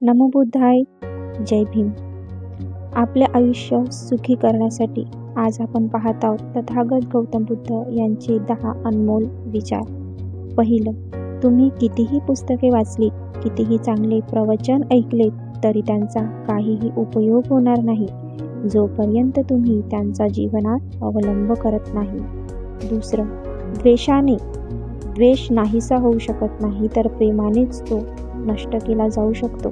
नमो बुद्धाय. जय भीम. आपले आयुष्य सुखी करण्यासाठी आज आपण पाहत आहोत तथागत गौतम बुद्ध यांचे 10 अनमोल विचार. पहिलं, तुम्ही कितीही पुस्तके वाचली, कितीही चांगले प्रवचन ऐकले तरी त्यांचा काहीही उपयोग होणार नाही जोपर्यंत तुम्ही त्यांचा जीवनात अवलंब करत नाही. दुसरं, द्वेष नाहीसा होऊ शकत नाही, तर प्रेमानेच तो नष्ट केला जाऊ शकतो,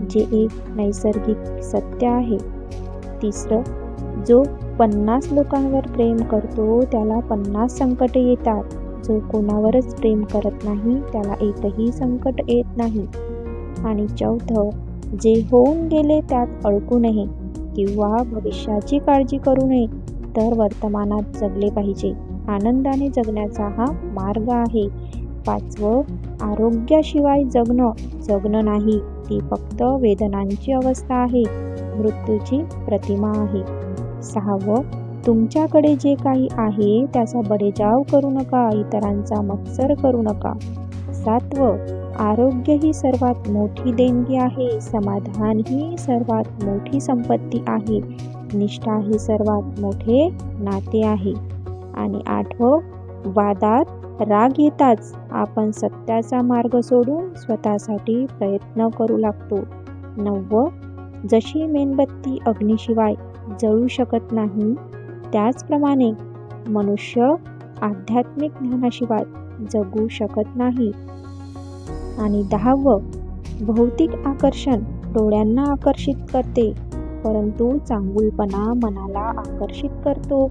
जे एक नैसर्गिक सत्य आहे. तिसरं, जो 50 लोकांवर प्रेम करतो त्याला 50 संकटे येतात. जो कोणावरच प्रेम करत नाही त्याला एकही संकट येत नाही. आणि चौथं, जे होऊन गेले त्यात अडकू नये किंवा भविष्याची काळजी करू नये, तर वर्तमानात जगले पाहिजे. आनंदाने जगण्याचा हा मार्ग आहे. पाचवं, आरोग्याशिवाय जगणं नाही, ती फक्त वेदनांची अवस्था आहे, मृत्यूची प्रतिमा आहे. सहावं, तुमच्याकडे जे काही आहे त्याचा बडेजाव करू नका, इतरांचा मत्सर करू नका. सातवं, आरोग्य ही सर्वात मोठी देणगी आहे, समाधान ही सर्वात मोठी संपत्ती आहे, निष्ठा ही सर्वात मोठे नाते आहे. आणि आठवं, वादात राग येताच आपण सत्याचा मार्ग सोडून स्वतःसाठी प्रयत्न करू लागतो. नववं, जशी मेणबत्ती अग्नीशिवाय जळू शकत नाही, त्याचप्रमाणे मनुष्य आध्यात्मिक ज्ञानाशिवाय जगू शकत नाही. आणि 10वं, भौतिक आकर्षण डोळ्यांना आकर्षित करते, परंतु चांगुलपणा मनाला आकर्षित करतो.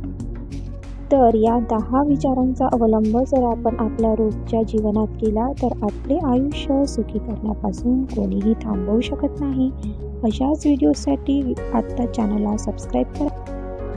तर या 10 विचारांचा अवलंब जर आपण आपल्या रोजच्या जीवनात केला तर आपले आयुष्य सुखी करण्यापासून कोणीही थांबवू शकत नाही. अशाच व्हिडिओसाठी आत्ता चॅनलला सबस्क्राईब करा.